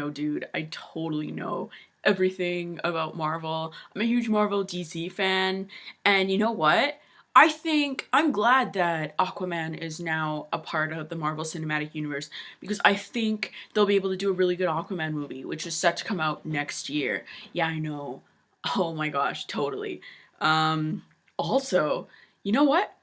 know, dude, I totally know everything about Marvel. I'm a huge Marvel DC fan, and you know what? I think I'm glad that Aquaman is now a part of the Marvel Cinematic Universe because I think they'll be able to do a really good Aquaman movie, which is set to come out next year. Yeah, I know. Oh my gosh, totally. Also, you know what?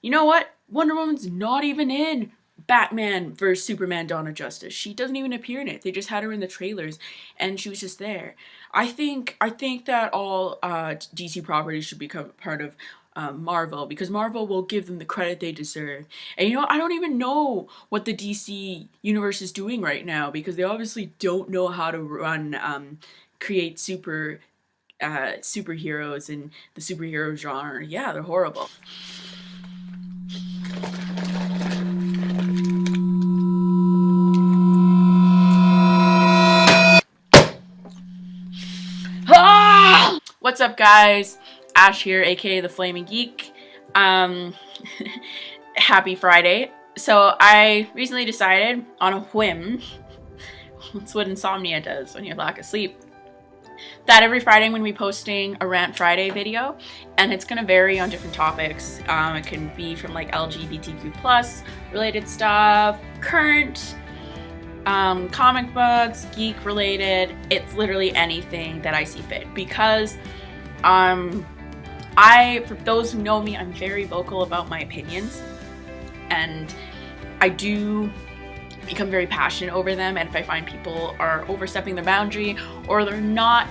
You know what? Wonder Woman's not even in Batman vs Superman: Dawn of Justice. She doesn't even appear in it. They just had her in the trailers, and she was just there. I think that all DC properties should become part of Marvel because Marvel will give them the credit they deserve. And you know, I don't even know what the DC universe is doing right now because they obviously don't know how to run create superheroes in the superhero genre. Yeah, they're horrible. What's up, guys? Ash here, aka the Flaming Geek. Happy Friday. So I recently decided on a whim, that's what insomnia does when you lack of sleep, that every Friday I'm going to be posting a Rant Friday video, and it's going to vary on different topics. It can be from like LGBTQ+ related stuff, current, comic books, geek related. It's literally anything that I see fit because for those who know me, I'm very vocal about my opinions, and I do become very passionate over them. And if I find people are overstepping the boundary or they're not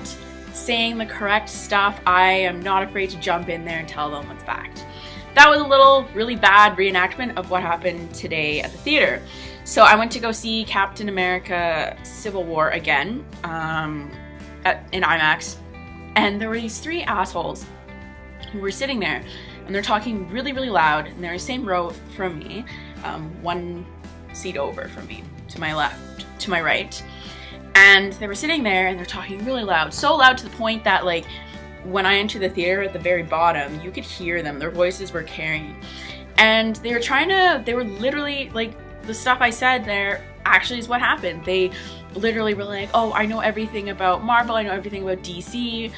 saying the correct stuff, I am not afraid to jump in there and tell them what's fact. That was a little really bad reenactment of what happened today at the theater. So I went to go see Captain America Civil War again in IMAX, and there were these three assholes who were sitting there, and they're talking really, really loud, and they're in the same row from me, one seat over from me, to my left, to my right, and they were sitting there, and they're talking really loud, so loud to the point that, like, when I entered the theater at the very bottom, you could hear them, their voices were carrying, and they were literally, like, the stuff I said there actually is what happened. They literally were like, oh, I know everything about Marvel, I know everything about DC.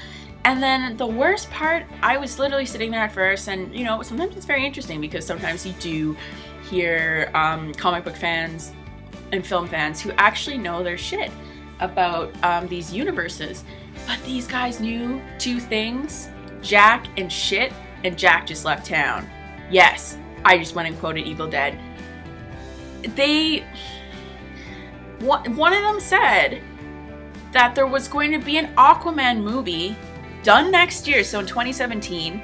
And then the worst part, I was literally sitting there at first, and you know, sometimes it's very interesting because sometimes you do hear comic book fans and film fans who actually know their shit about these universes. But these guys knew two things, Jack and shit, and Jack just left town. Yes, I just went and quoted Evil Dead. One of them said that there was going to be an Aquaman movie done next year, so in 2017,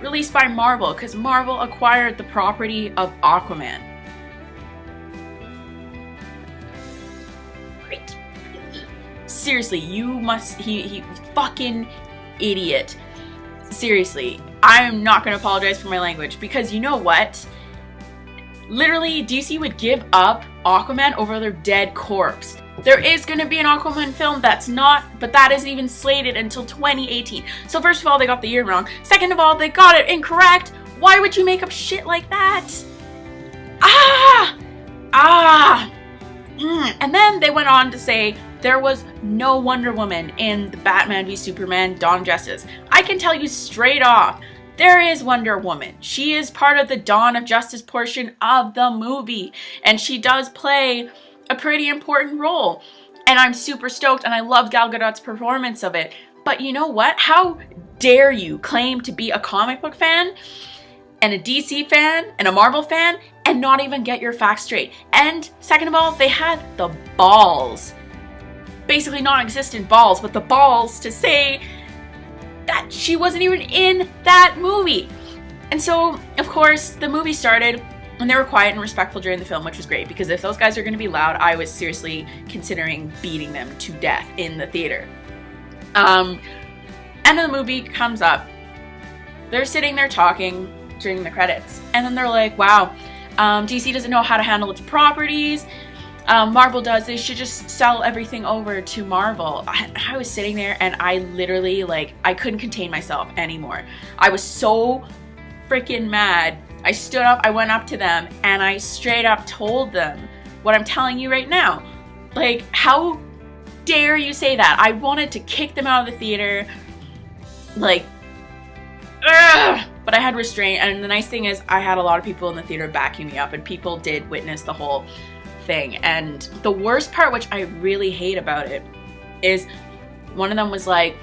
released by Marvel, because Marvel acquired the property of Aquaman. Great. Seriously, he fucking idiot. Seriously, I'm not going to apologize for my language, because you know what? Literally, DC would give up Aquaman over their dead corpse. There is going to be an Aquaman film but that isn't even slated until 2018. So first of all, they got the year wrong. Second of all, they got it incorrect. Why would you make up shit like that? And then they went on to say there was no Wonder Woman in the Batman v Superman: Dawn of Justice. I can tell you straight off, there is Wonder Woman. She is part of the Dawn of Justice portion of the movie, and she does play a pretty important role. And I'm super stoked, and I love Gal Gadot's performance of it. But you know what? How dare you claim to be a comic book fan and a DC fan and a Marvel fan and not even get your facts straight? And second of all, they had the balls, basically non-existent balls, but the balls to say that she wasn't even in that movie. And so, of course, the movie started, and they were quiet and respectful during the film, which was great, because if those guys are going to be loud, I was seriously considering beating them to death in the theater. End of the movie comes up. They're sitting there talking during the credits, and then they're like, wow, DC doesn't know how to handle its properties. Marvel does. They should just sell everything over to Marvel. I was sitting there, and I literally, like, I couldn't contain myself anymore. I was so freaking mad. I stood up, I went up to them, and I straight up told them what I'm telling you right now. Like, how dare you say that? I wanted to kick them out of the theater. Like, ugh! But I had restraint, and the nice thing is I had a lot of people in the theater backing me up, and people did witness the whole thing. And the worst part, which I really hate about it, is one of them was like,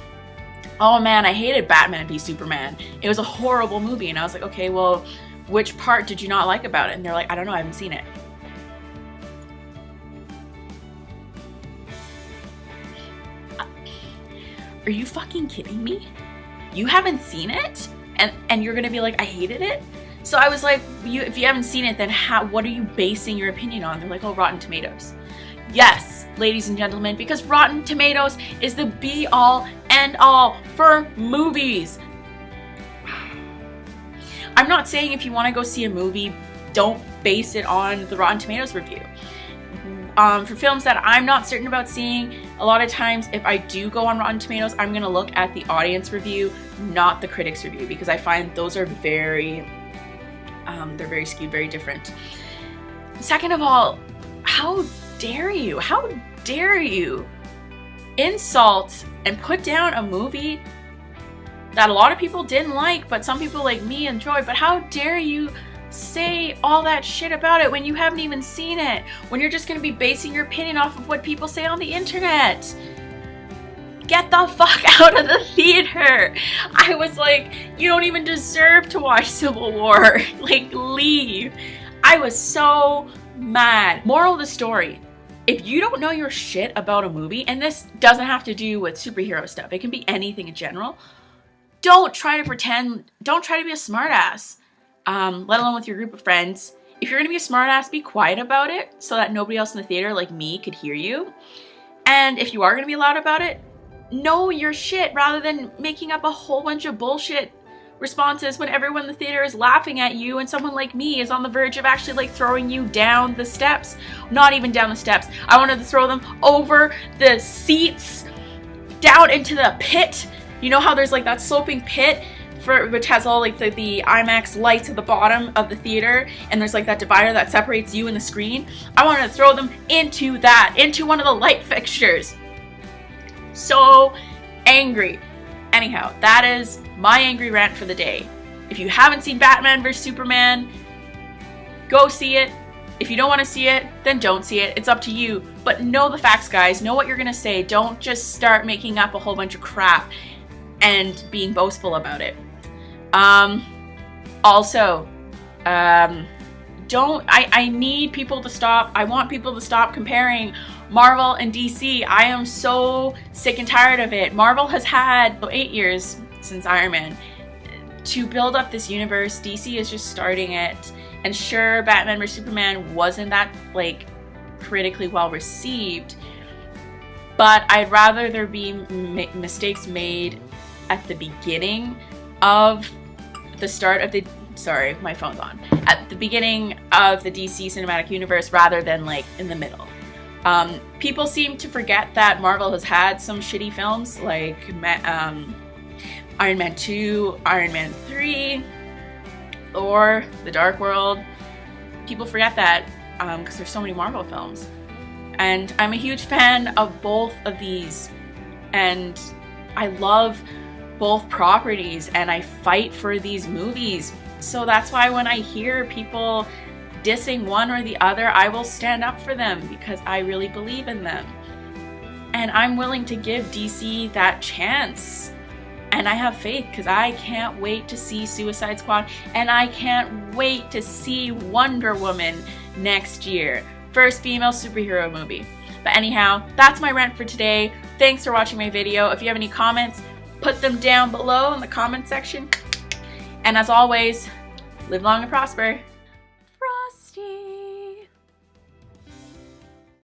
oh man, I hated Batman v Superman. It was a horrible movie. And I was like, okay, well, which part did you not like about it? And they're like, I don't know, I haven't seen it. Are you fucking kidding me? You haven't seen it? And you're gonna be like, I hated it? So I was like, if you haven't seen it, then what are you basing your opinion on? They're like, oh, Rotten Tomatoes. Yes, ladies and gentlemen, because Rotten Tomatoes is the be-all, end-all for movies. I'm not saying if you want to go see a movie, don't base it on the Rotten Tomatoes review. For films that I'm not certain about seeing, a lot of times if I do go on Rotten Tomatoes, I'm going to look at the audience review, not the critics review, because I find those are very, they're very skewed, very different. Second of all, how dare you? How dare you insult and put down a movie that a lot of people didn't like, but some people like me enjoyed? But how dare you say all that shit about it when you haven't even seen it, when you're just going to be basing your opinion off of what people say on the internet? Get the fuck out of the theater. I was like, you don't even deserve to watch Civil War. Like, leave. I was so mad. Moral of the story, if you don't know your shit about a movie, and this doesn't have to do with superhero stuff, it can be anything in general, don't try to pretend, don't try to be a smartass. Let alone with your group of friends. If you're gonna be a smartass, be quiet about it so that nobody else in the theater, like me, could hear you. And if you are gonna be loud about it, know your shit rather than making up a whole bunch of bullshit responses when everyone in the theater is laughing at you and someone like me is on the verge of actually like throwing you down the steps. Not even down the steps. I wanted to throw them over the seats, down into the pit. You know how there's like that sloping pit which has all like the IMAX lights at the bottom of the theater, and there's like that divider that separates you and the screen. I wanted to throw them into that, into one of the light fixtures. So angry. Anyhow, that is my angry rant for the day. If you haven't seen Batman vs Superman, go see it. If you don't want to see it, then don't see it. It's up to you. But know the facts, guys. Know what you're gonna say. Don't just start making up a whole bunch of crap and being boastful about it. Also, I need people to stop. I want people to stop comparing Marvel and DC. I am so sick and tired of it. Marvel has had 8 years since Iron Man to build up this universe. DC is just starting it. And sure, Batman vs Superman wasn't that like critically well received, but I'd rather there be mistakes made at the beginning of the start of the, sorry, my phone's on, at the beginning of the DC cinematic universe rather than like in the middle. People seem to forget that Marvel has had some shitty films like Iron Man 2, Iron Man 3, Thor, The Dark World. People forget that because there's so many Marvel films. And I'm a huge fan of both of these, and I love both properties, and I fight for these movies. So that's why when I hear people dissing one or the other, I will stand up for them because I really believe in them. And I'm willing to give DC that chance. And I have faith because I can't wait to see Suicide Squad, and I can't wait to see Wonder Woman next year. First female superhero movie. But anyhow, that's my rant for today. Thanks for watching my video. If you have any comments, put them down below in the comment section. And as always, live long and prosper.